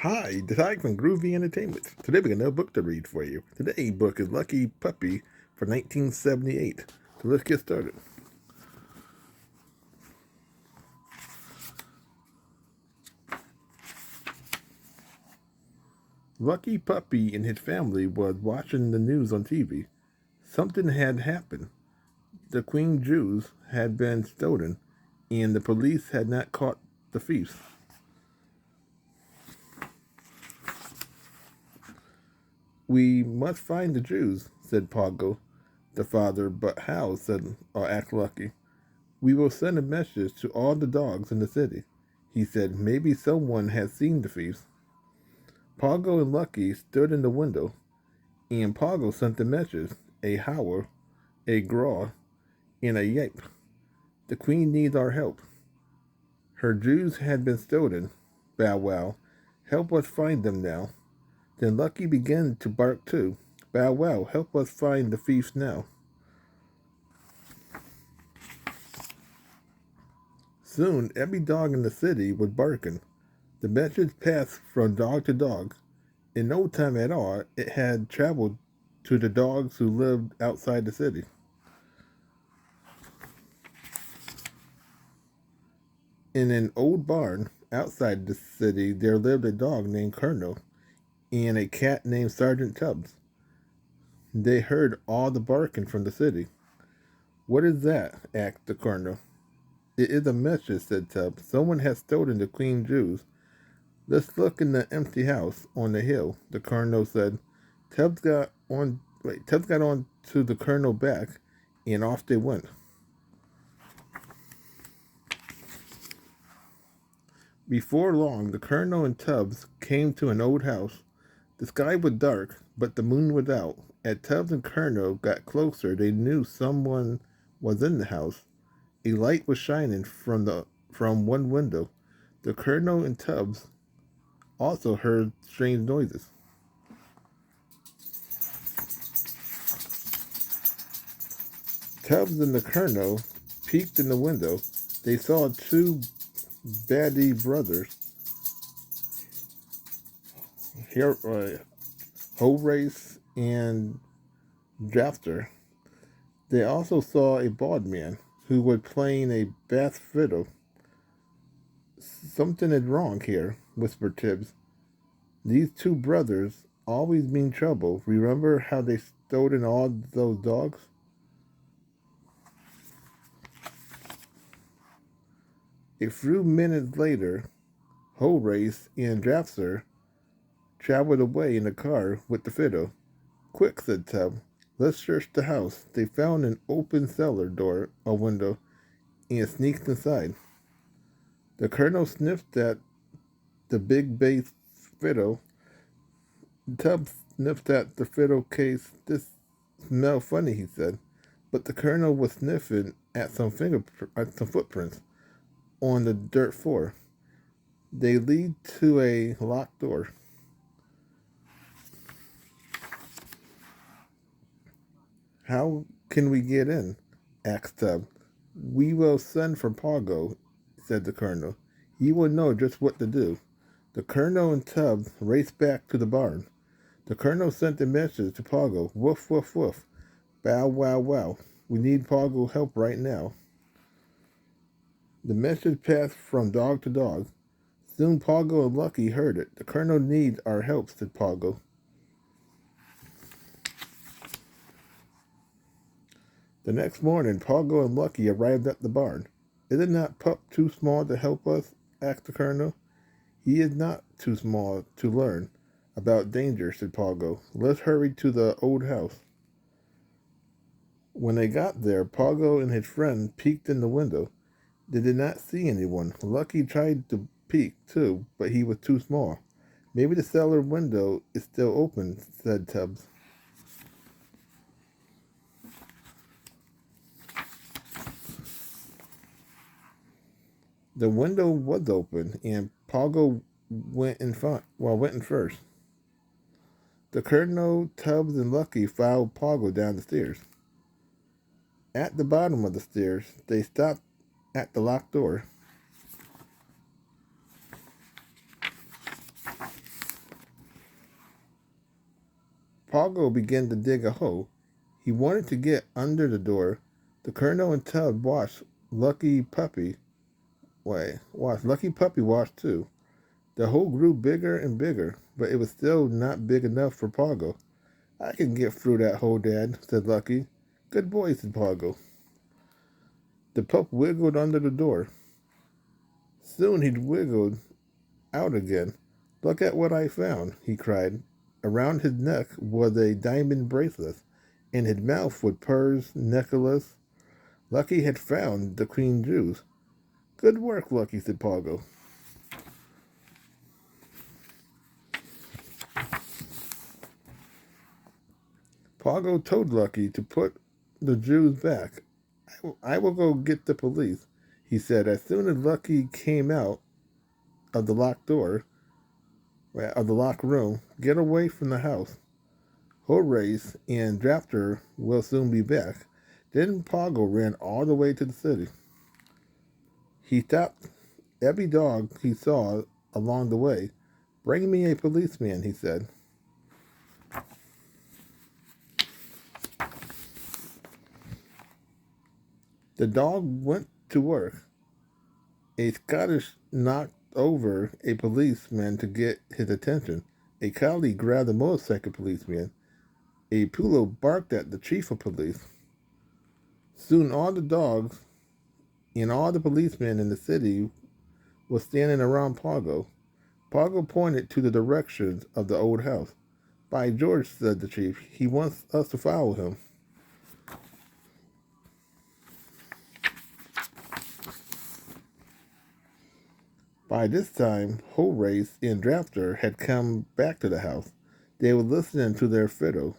Hi, Tyke from Groovy Entertainment. Today we got another book to read for you. Today's book is Lucky Puppy from 1978. So let's get started. Lucky Puppy and his family was watching the news on TV. Something had happened. The Queen Jews had been stolen, and the police had not caught the thieves. We must find the Jews, said Pogo, the father. But how? Said Act Lucky. We will send a message to all the dogs in the city. He said maybe someone has seen the thieves. Pogo and Lucky stood in the window, and Pogo sent the message, a howl, a growl, and a yelp. The Queen needs our help. Her Jews had been stolen. Bow wow. Help us find them now. Then Lucky began to bark too. Bow wow, help us find the thieves now. Soon every dog in the city was barking. The message passed from dog to dog. In no time at all, it had traveled to the dogs who lived outside the city. In an old barn outside the city, there lived a dog named Colonel and a cat named Sergeant Tubbs. They heard all the barking from the city. What is that? Asked the Colonel. It is a message, said Tubbs. Someone has stolen the Queen Jews. Let's look in the empty house on the hill, the Colonel said. Tubbs got on to the Colonel back, and off they went. Before long, the Colonel and Tubbs came to an old house. The sky was dark, but the moon was out. As Tubbs and Colonel got closer, they knew someone was in the house. A light was shining from one window. The Colonel and Tubbs also heard strange noises. Tubbs and the Colonel peeked in the window. They saw two baddie brothers, here, Horace and Jafter. They also saw a bald man who was playing a bass fiddle. Something is wrong here, whispered Tibbs. These two brothers always mean trouble. Remember how they stolen all those dogs? A few minutes later, Horace and Jafter traveled away in the car with the fiddle. Quick, said Tubbs. Let's search the house. They found an open cellar door, a window, and sneaked inside. The Colonel sniffed at the big bass fiddle. Tubbs sniffed at the fiddle case. This smells funny, he said. But the Colonel was sniffing at some footprints on the dirt floor. They lead to a locked door. How can we get in? Asked Tubbs. We will send for Pogo, said the Colonel. He will know just what to do. The Colonel and Tubbs raced back to the barn. The Colonel sent a message to Pogo. Woof, woof, woof. Bow, wow, wow. We need Pogo help right now. The message passed from dog to dog. Soon Pogo and Lucky heard it. The Colonel needs our help, said Pogo. The next morning, Pogo and Lucky arrived at the barn. Is not Pup too small to help us? Asked the Colonel. He is not too small to learn about danger, said Pogo. Let's hurry to the old house. When they got there, Pogo and his friend peeked in the window. They did not see anyone. Lucky tried to peek, too, but he was too small. Maybe the cellar window is still open, said Tubbs. The window was open, and Pogo went in first. The Colonel, Tubbs, and Lucky followed Pogo down the stairs. At the bottom of the stairs, they stopped at the locked door. Pogo began to dig a hole. He wanted to get under the door. The Colonel and Tubbs watched Lucky Puppy watched too. The hole grew bigger and bigger, but it was still not big enough for Pogo. I can get through that hole, Dad, said Lucky. Good boy, said Pogo. The pup wiggled under the door. Soon he'd wiggled out again. Look at what I found, he cried. Around his neck was a diamond bracelet. In his mouth were pearls, necklace. Lucky had found the queen jewels. Good work, Lucky, said Pogo. Pogo told Lucky to put the jewels back. I will go get the police, he said as soon as Lucky came out of the locked door, of the locked room. Get away from the house. Horace and Drafter will soon be back. Then Pogo ran all the way to the city. He stopped every dog he saw along the way. Bring me a policeman, he said. The dog went to work. A Scottish knocked over a policeman to get his attention. A collie grabbed a motorcycle policeman. A poodle barked at the chief of police. Soon all the dogs and all the policemen in the city were standing around Pogo. Pogo pointed to the direction of the old house. By George, said the chief, he wants us to follow him. By this time, Horace and Drafter had come back to the house. They were listening to their fiddle.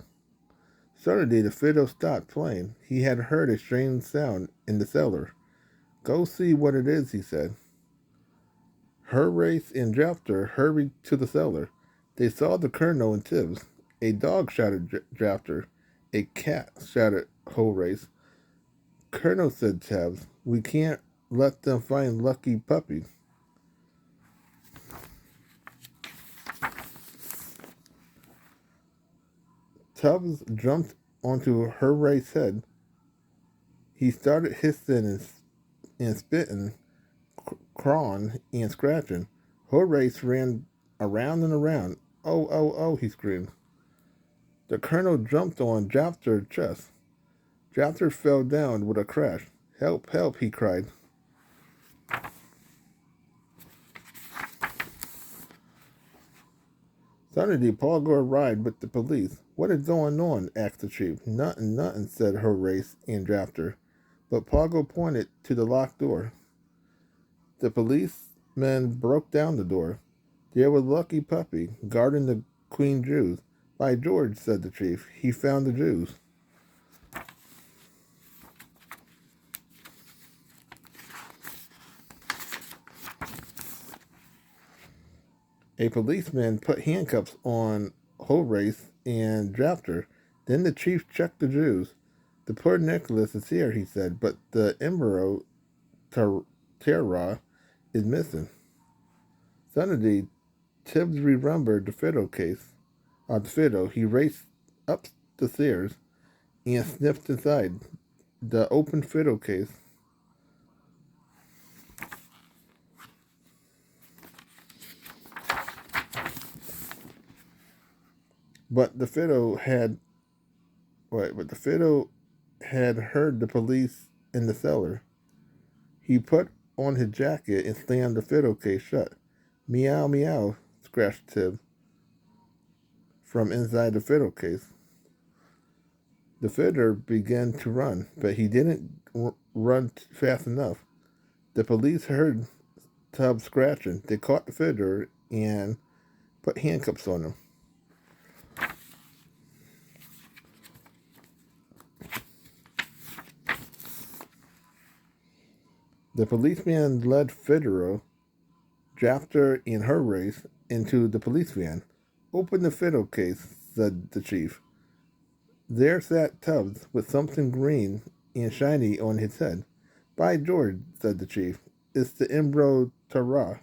Suddenly, the fiddle stopped playing. He had heard a strange sound in the cellar. Go see what it is, he said. Horace and Drafter hurried to the cellar. They saw the Colonel and Tibbs. A dog shouted Drafter. A cat shouted Horace. Colonel, said Tibbs, we can't let them find Lucky Puppy. Tubbs jumped onto Horace's head. He started hissing and spitting, clawing and scratching. Horace ran around and around. Oh, oh, oh, he screamed. The Colonel jumped on Drafter's chest. Drafter fell down with a crash. Help, help, he cried. Suddenly, Pogo arrived with the police. What is going on? Asked the chief. Nothing, nothing, said Horace and Drafter. But Pogo pointed to the locked door. The policemen broke down the door. There was Lucky Puppy, guarding the Queen Jews. By George, said the chief, he found the Jews. A policeman put handcuffs on Horace and Drafter. Then the chief checked the Jews. The poor necklace is here, he said, but the Emerald Terra is missing. Suddenly, Tibbs remembered the fiddle case. The fiddle. He raced up the stairs and sniffed inside the open fiddle case. But the fiddle had heard the police in the cellar. He put on his jacket and slammed the fiddle case shut. Meow, meow, scratched Tibbs from inside the fiddle case. The fiddler began to run, but he didn't run fast enough. The police heard Tubbs scratching. They caught the fiddler and put handcuffs on him. The policeman led Fiddler, Drafter, and Horace into the police van. Open the fiddle case, said the chief. There sat Tubbs with something green and shiny on his head. By George, said the chief, it's the Emerald Terra.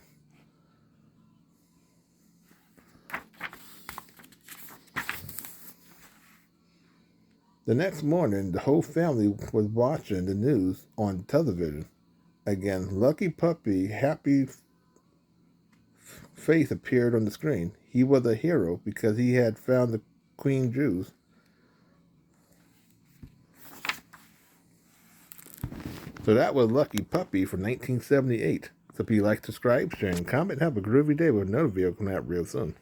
The next morning, the whole family was watching the news on television. Again, Lucky Puppy, happy face appeared on the screen. He was a hero because he had found the Queen Jews. So that was Lucky Puppy from 1978. So if you like, subscribe, share, and comment. Have a groovy day with another video coming out real soon.